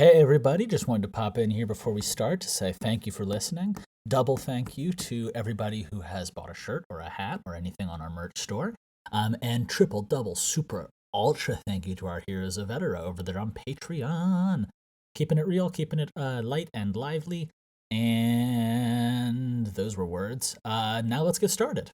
Hey everybody, just wanted to pop in here before we start to say thank you for listening. Double thank you to everybody who has bought a shirt or a hat or anything on our merch store. And triple, double, super, ultra thank you to our heroes of Etera over there on Patreon. Keeping it real, keeping it light and lively. And those were words. Now let's get started.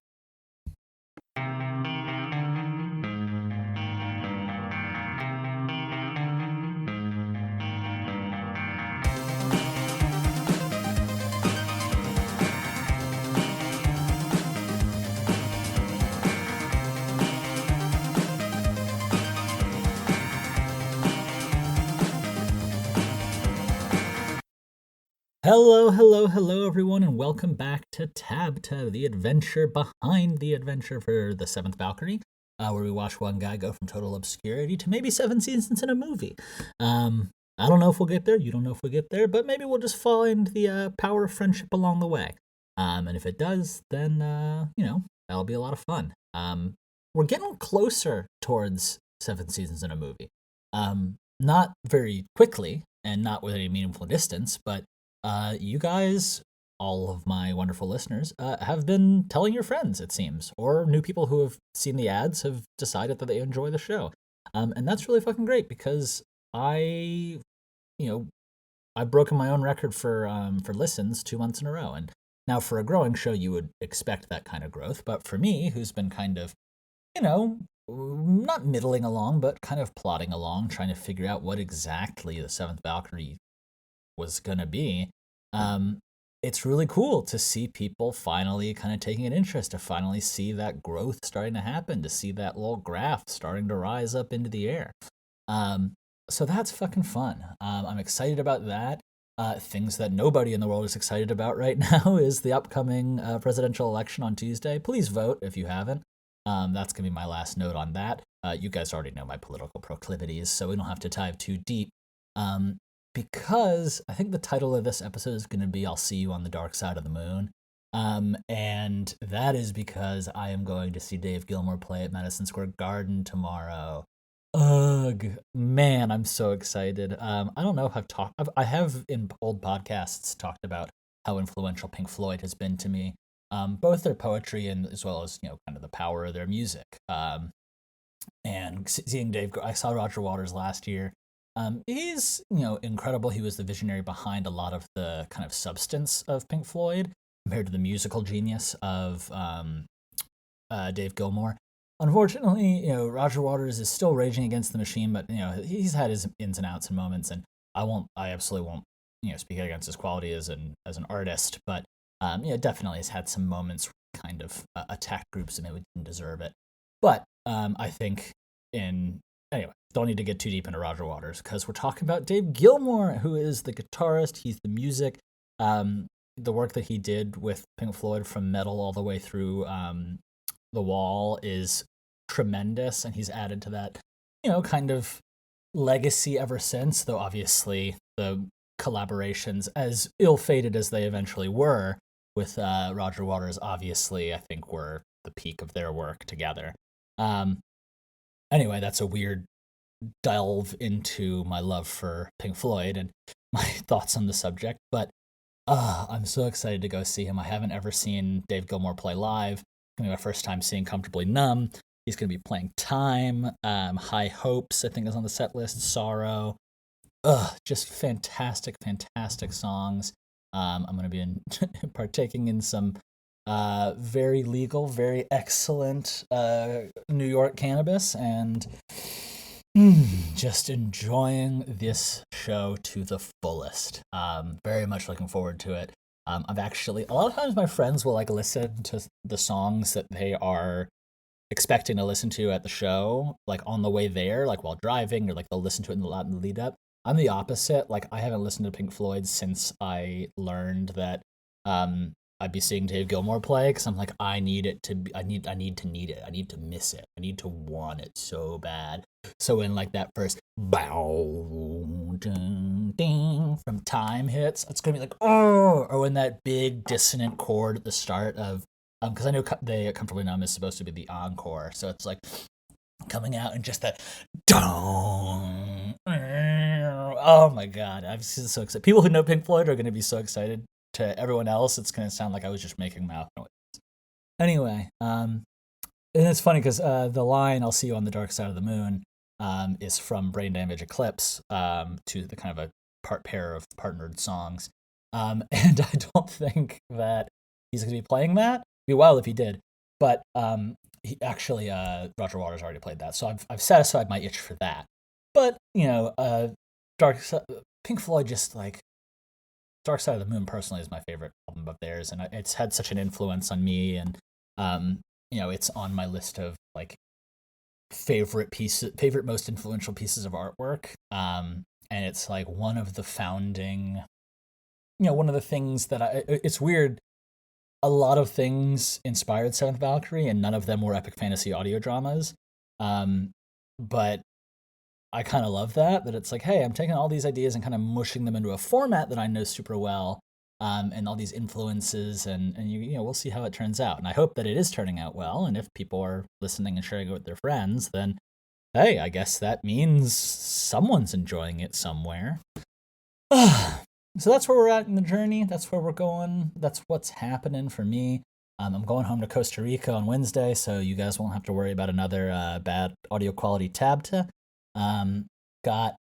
Hello, everyone, and welcome back to TABTA, the adventure behind the adventure for the Seventh Valkyrie, where we watch one guy go from total obscurity to maybe 7 seasons in a movie. I don't know if we'll get there, you don't know if we'll get there, but maybe we'll just find the power of friendship along the way. And if it does, then, that'll be a lot of fun. We're getting closer towards 7 seasons in a movie. Not very quickly, and not with any meaningful distance, but you guys, all of my wonderful listeners, have been telling your friends, it seems, or new people who have seen the ads have decided that they enjoy the show. And that's really fucking great because I've broken my own record for listens 2 months in a row. And now for a growing show, you would expect that kind of growth. But for me, who's been kind of, not middling along, but kind of plodding along, trying to figure out what exactly the Seventh Valkyrie was going to be, it's really cool to see people finally kind of taking an interest, to finally see that growth starting to happen, to see that little graph starting to rise up into the air. So that's fucking fun. I'm excited about that. Things that nobody in the world is excited about right now is the upcoming presidential election on Tuesday. Please vote if you haven't. That's going to be my last note on that. You guys already know my political proclivities, so we don't have to dive too deep. Because I think the title of this episode is going to be I'll See You on the Dark Side of the Moon. And that is because I am going to see Dave Gilmour play at Madison Square Garden tomorrow. Ugh, man, I'm so excited. I don't know if I have in old podcasts talked about how influential Pink Floyd has been to me, both their poetry and as well as, kind of the power of their music. And seeing Dave, I saw Roger Waters last year. He's, incredible. He was the visionary behind a lot of the kind of substance of Pink Floyd compared to the musical genius of Dave Gilmour. Unfortunately, Roger Waters is still raging against the machine, but, he's had his ins and outs and moments, and I absolutely won't, speak against his quality as an artist, but, definitely has had some moments where he kind of attacked groups that maybe didn't deserve it. But I think anyway, don't need to get too deep into Roger Waters because we're talking about Dave Gilmour, who is the guitarist. He's the music. The work that he did with Pink Floyd from Metal all the way through The Wall is tremendous, and he's added to that, kind of legacy ever since, though obviously the collaborations, as ill-fated as they eventually were with Roger Waters, obviously I think were the peak of their work together. Anyway, that's a weird delve into my love for Pink Floyd and my thoughts on the subject, but I'm so excited to go see him. I haven't ever seen Dave Gilmour play live. It's going to be my first time seeing Comfortably Numb. He's going to be playing Time, High Hopes, I think is on the set list, Sorrow. Just fantastic songs. I'm going to be partaking in some very legal, very excellent New York cannabis, and just enjoying this show to the fullest. Very much looking forward to it. I've actually, a lot of times my friends will listen to the songs that they are expecting to listen to at the show, on the way there, while driving, or they'll listen to it in the lead up. I'm the opposite. I haven't listened to Pink Floyd since I learned that I'd be seeing Dave Gilmour play, because I'm I need it to be, I need to need it. I need to miss it. I need to want it so bad. So when that first bow ding, ding from Time hits, it's gonna be oh, or when that big dissonant chord at the start of because I know they Comfortably Numb is supposed to be the encore, so it's coming out and just that dong. Oh my god, I'm just so excited. People who know Pink Floyd are going to be so excited. To everyone else, it's going to sound like I was just making mouth noise. Anyway, and it's funny because the line "I'll see you on the dark side of the moon" is from Brain Damage Eclipse, to the kind of a pair of partnered songs. And I don't think that he's going to be playing that. It'd be wild if he did, but he actually Roger Waters already played that, so I've satisfied my itch for that. But Pink Floyd, just like Dark Side of the Moon personally is my favorite album of theirs, and it's had such an influence on me, and it's on my list of like favorite most influential pieces of artwork. And it's like one of the founding, one of the things that it's weird. A lot of things inspired Seventh Valkyrie, and none of them were epic fantasy audio dramas. But I kind of love that it's like, hey, I'm taking all these ideas and kind of mushing them into a format that I know super well, and all these influences, and we'll see how it turns out. And I hope that it is turning out well. And if people are listening and sharing it with their friends, then hey, I guess that means someone's enjoying it somewhere. So that's where we're at in the journey. That's where we're going. That's what's happening for me. I'm going home to Costa Rica on Wednesday, so you guys won't have to worry about another bad audio quality TABTA. Got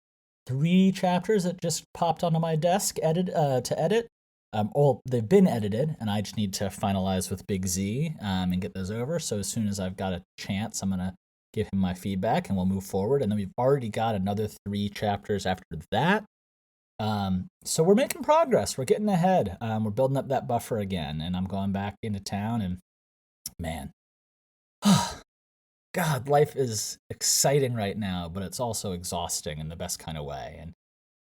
3 chapters that just popped onto my desk to edit. They've been edited, and I just need to finalize with Big Z and get those over. So as soon as I've got a chance, I'm going to give him my feedback, and we'll move forward. And then we've already got another 3 chapters after that. So we're making progress. We're getting ahead. We're building up that buffer again, and I'm going back into town, and man, God, life is exciting right now, but it's also exhausting in the best kind of way.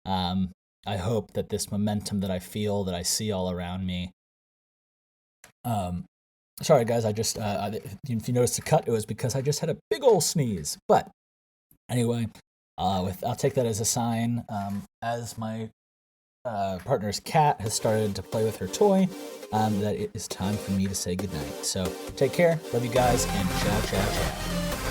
And I hope that this momentum that I feel, that I see all around me. Sorry guys, I just if you noticed a cut, it was because I just had a big old sneeze. But anyway, I'll take that as a sign. As my partner's cat has started to play with her toy, that it is time for me to say goodnight. So take care, love you guys, and ciao, ciao, ciao.